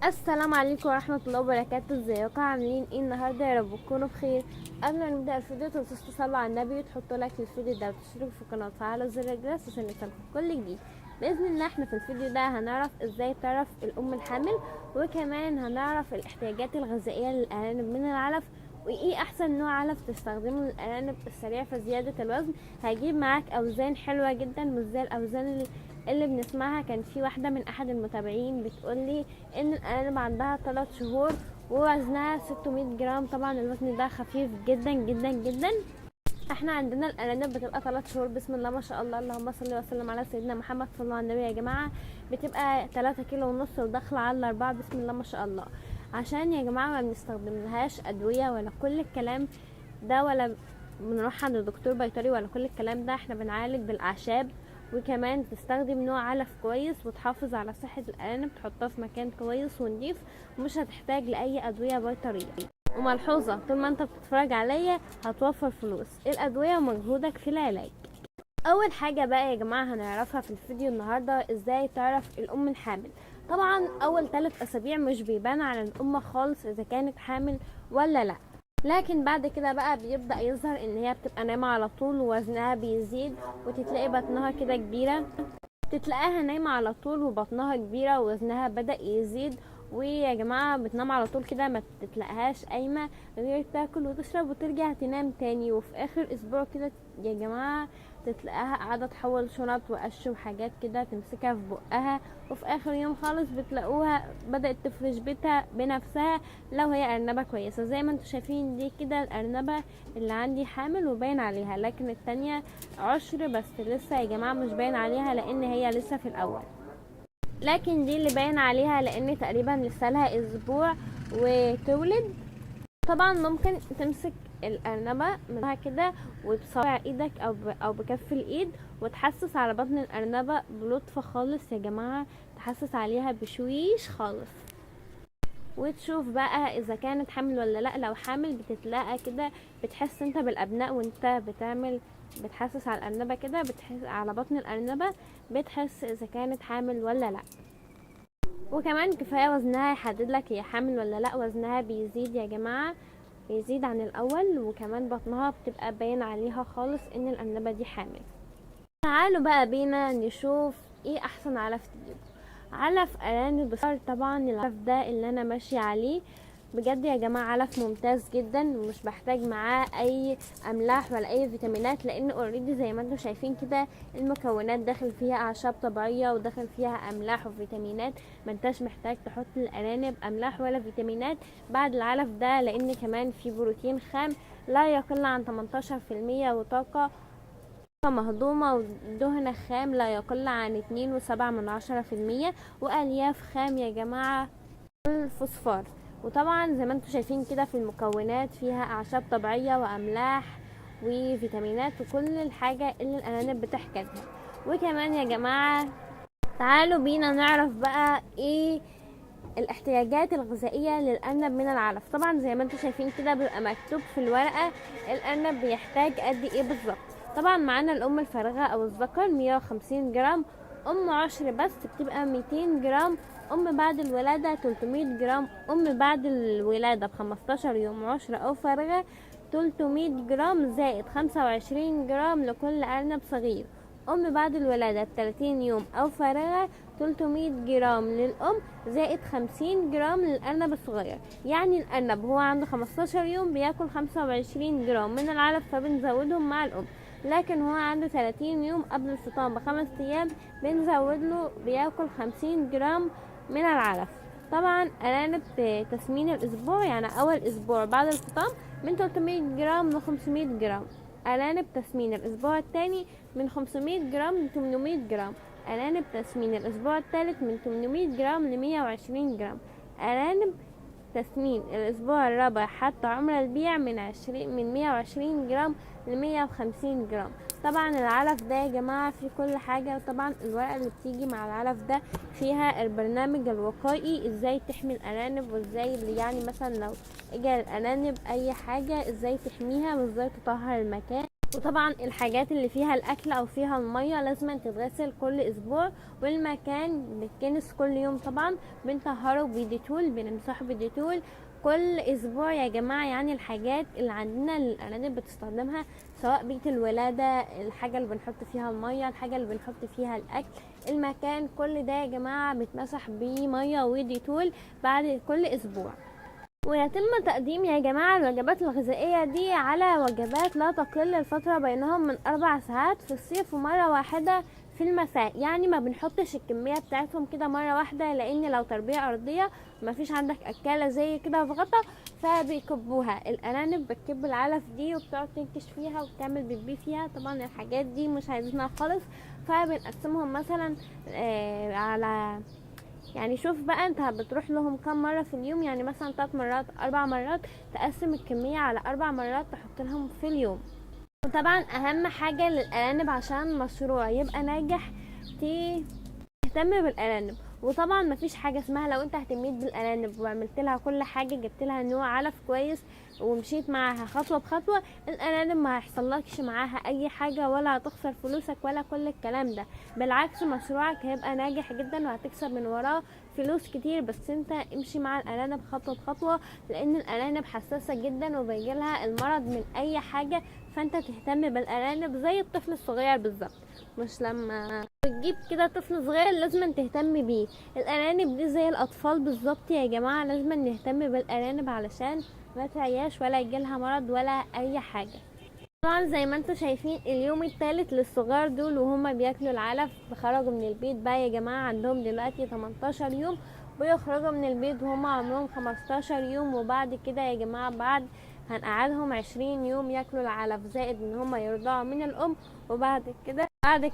السلام عليكم ورحمة الله وبركاته. ازيكم عاملين ايه النهارده؟ يا رب تكونوا بخير. قبل ما نبدأ الفيديو متنسوش تصلوا على النبي وتحطوا لايك للفيديو ده وتشتركوا في القناة وتفعلوا زر الجرس عشان يوصلكم كل جديد. بإذن الله احنا في الفيديو ده هنعرف ازاي تعرف الأم الحامل، وكمان هنعرف الاحتياجات الغذائية للأرانب من العلف، وايه احسن نوع علف تستخدمه للأرانب السريع في زيادة الوزن. هيجيب معاك اوزان حلوة جدا مش زي الاوزان اللي بنسمعها. كان في واحدة من احد المتابعين بتقولي ان الارانب عندها 3 شهور ووزنها 600 جرام. طبعا الوزن ده خفيف جدا جدا جدا. احنا عندنا الارانب بتبقى 3 شهور بسم الله ما شاء الله، اللهم صل وسلم على سيدنا محمد صلى الله عليه النبي. يا جماعه بتبقى 3 كيلو ونص وداخله على 4 بسم الله ما شاء الله. عشان يا جماعه ما بنستخدملهاش ادويه ولا كل الكلام ده، ولا بنروح عند دكتور بيطري ولا كل الكلام ده. احنا بنعالج بالاعشاب، وكمان تستخدم نوع علف كويس وتحافظ على صحة الأرانب، تحطها في مكان كويس ونضيف ومش هتحتاج لأي أدوية بيطرية. وملحوظة، طول ما انت بتتفرج عليا هتوفر فلوس الأدوية ومجهودك في العلاج. أول حاجة بقى يا جماعة هنعرفها في الفيديو النهاردة ازاي تعرف الأم الحامل. طبعا أول 3 أسابيع مش بيبان على الأم خالص إذا كانت حامل ولا لأ، لكن بعد كده بقى بيبدأ يظهر ان هي بتبقى نايمة على طول ووزنها بيزيد، وتتلاقي بطنها كده كبيرة، تتلاقيها نايمة على طول وبطنها كبيرة ووزنها بدأ يزيد. ويا جماعة بتنام على طول كده، ما تتلاقيهاش قايمة غير تاكل وتشرب وترجع تنام تاني. وفي اخر اسبوع كده يا جماعة تتلاقيها قاعدة تحول شنط وقش وحاجات كده تمسكها في بقها. وفي اخر يوم خالص بتلاقوها بدأت تفرش بيتها بنفسها لو هي ارنبة كويسة. زي ما انتوا شايفين دي كده الارنبة اللي عندي حامل وباين عليها، لكن التانية عشر بس لسه يا جماعة مش باين عليها لان هي لسه في الاول. لكن دي اللي باين عليها لان تقريبا لسه لها اسبوع وتولد. طبعا ممكن تمسك الارنبة منها كده وبصابع ايدك او بكف الايد وتحسس على بطن الارنبة بلطف خالص يا جماعة، تحسس عليها بشويش خالص وتشوف بقى اذا كانت حامل ولا لا. لو حامل بتتلاقى كده، بتحس انت بالابناء وانت بتحسس على الارنبة كده، بتحس على بطن الارنبة، بتحس اذا كانت حامل ولا لا. وكمان كفاية وزنها يحدد لك هي حامل ولا لا. وزنها بيزيد يا جماعة، بيزيد عن الاول، وكمان بطنها بتبقى باين عليها خالص ان الارنبة دي حامل. تعالوا بقى بينا نشوف ايه احسن علف تجيبه. علف ارانب بصار. طبعا العلف ده اللي انا ماشية عليه بجد يا جماعة علف ممتاز جدا، ومش بحتاج معاه اي املاح ولا اي فيتامينات، لان اوريدي زي ما انتم شايفين كده المكونات داخل فيها اعشاب طبيعية وداخل فيها املاح وفيتامينات. ما انتش محتاج تحط للارانب املاح ولا فيتامينات بعد العلف ده، لان كمان في بروتين خام لا يقل عن 18%، وطاقة مهضومة، ودهن خام لا يقل عن 2.7%، والياف خام يا جماعة الفوسفور. وطبعا زي ما انتم شايفين كده في المكونات فيها اعشاب طبيعية واملاح وفيتامينات وكل الحاجة اللي الارانب بتحتاجها. وكمان يا جماعة تعالوا بينا نعرف بقى ايه الاحتياجات الغذائية للأرنب من العلف. طبعا زي ما انتم شايفين كده بيبقى مكتوب في الورقة الأرنب بيحتاج قد ايه بالظبط. طبعا معانا الأم الفارغة أو الذكر 150 جرام، أم عشر بس بتبقى 200 جرام، أم بعد الولادة 300 جرام، أم بعد الولادة ب15 يوم عشر أو فارغة 300 جرام، زائد 25 جرام لكل أرنب صغير. أم بعد الولادة 30 يوم أو فارغة 300 جرام للأم، زائد 50 جرام للأرنب الصغير. يعني الأرنب هو عنده 15 يوم بياكل 25 جرام من العلف فبنزودهم مع الأم، لكن هو عنده 30 يوم قبل الفطام ب5 أيام بنزود له بياكل 50 جرام من العلف. طبعا أرانب تسمين الأسبوع، يعني أول أسبوع بعد الفطام من 300 جرام ل 500 جرام. أرانب تسمين الأسبوع الثاني من 500 جرام ل 800 جرام. أرانب تسمين الأسبوع الثالث من 800 جرام ل 120 جرام. أرانب تسمين الأسبوع الرابع حتى عمر البيع من 120 جرام ل 150 جرام. طبعا العلف ده يا جماعة فيه كل حاجة. وطبعا الورقة اللي بتيجي مع العلف ده فيها البرنامج الوقائي، ازاي تحمي الأرانب، وازاي يعني مثلا لو اجى الأرانب أي حاجة ازاي تحميها، وازاي تطهر المكان وطبعا الحاجات اللي فيها الاكل او فيها الميه لازم تتغسل كل اسبوع، والمكان بيتكنس كل يوم. طبعا بنطهره بديتول، بنمسحه بديتول كل اسبوع يا جماعه. يعني الحاجات اللي عندنا اللي الارانب بتستخدمها، سواء بيت الولاده، الحاجه اللي بنحط فيها الميه، الحاجه اللي بنحط فيها الاكل، المكان، كل ده يا جماعه بيتمسح بميه وديتول بعد كل اسبوع. ويتم تقديم يا جماعة الوجبات الغذائية دي على وجبات لا تقل الفترة بينهم من 4 ساعات في الصيف ومرة واحدة في المساء. يعني ما بنحطش الكمية بتاعتهم كده مرة واحدة، لان لو تربية ارضية ما فيش عندك اكالة زي كده في غطا فبيكبوها. الارانب بتكب العلف دي وبتقعد تنكش فيها وبتعمل بيبي فيها. طبعا الحاجات دي مش عايزينها خالص، فبنقسمهم مثلا على، يعني شوف بقى انت بتروح لهم كم مرة في اليوم، يعني مثلا 3 مرات 4 مرات، تقسم الكمية على 4 مرات تحط لهم في اليوم. وطبعا اهم حاجة للارانب عشان مشروع يبقى ناجح، تهتم بالارانب. وطبعا مفيش حاجه اسمها لو انت اهتميت بالارانب وعملت لها كل حاجه، جبت لها نوع علف كويس ومشيت معاها خطوه بخطوه، الارانب ما هيحصلكش معاها اي حاجه ولا هتخسر فلوسك ولا كل الكلام ده. بالعكس مشروعك هيبقى ناجح جدا وهتكسب من وراه فلوس كتير. بس انت امشي مع الارانب خطوه بخطوه، لان الارانب حساسه جدا وبيجيلها المرض من اي حاجه. فانت تهتم بالارانب زي الطفل الصغير بالظبط. مش لما بتجيب كده طفل صغير لازم تهتم بيه، الارانب دي زي الاطفال بالظبط يا جماعه. لازم نهتم بالارانب علشان ما تعياش ولا يجيلها مرض ولا اي حاجه. طبعا زي ما انتم شايفين اليوم الثالث للصغار دول وهما بياكلوا العلف، خرجوا من البيت بقى يا جماعه عندهم دلوقتي 18 يوم، بيخرجوا من البيت وهما عمرهم 15 يوم. وبعد كده يا جماعه بعد هنقعدهم 20 يوم ياكلوا العلف، زائد ان هما يرضعوا من الام. وبعد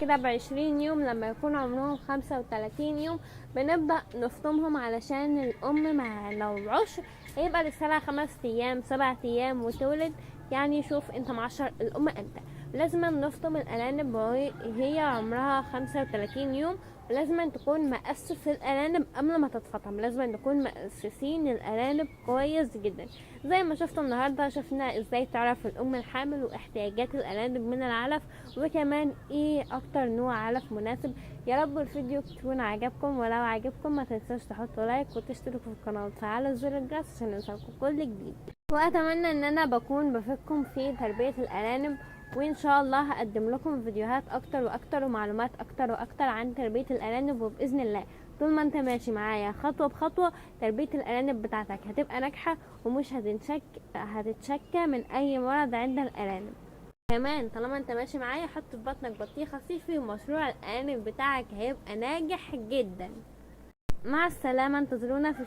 كده ب20 يوم لما يكون عمرهم 35 يوم بنبدأ نفطمهم، علشان الام ما لو عشر هيبقى لسه 5 ايام 7 ايام وتولد. يعني شوف انت معشر الام امتى. لازم نفطم الارانب وهي عمرها 35 يوم، ولازم تكون مأسس الارانب قبل ما تتفطم. لازم نكون مأسسين الارانب كويس جدا. زي ما شفتوا النهارده شفنا ازاي تعرف الام الحامل واحتياجات الارانب من العلف، وكمان ايه اكتر نوع علف مناسب. يا رب الفيديو يكون عجبكم، ولو عجبكم ما تنسوش تحطوا لايك وتشتركوا في القناه وتفعلوا زر الجرس عشان يوصلكم كل جديد. واتمنى ان انا بكون بفيدكم في تربيه الارانب، وان شاء الله هقدم لكم فيديوهات اكتر واكتر ومعلومات اكتر واكتر عن تربيه الارانب. وباذن الله طول ما انت ماشي معايا خطوه بخطوه تربيه الارانب بتاعتك هتبقى ناجحه ومش هتتشكى من اي مرض عند الارانب. كمان طالما انت ماشي معايا حط في بطنك بطيخه صيفي ومشروع الارانب بتاعك هيبقى ناجح جدا. مع السلامه، انتظرونا في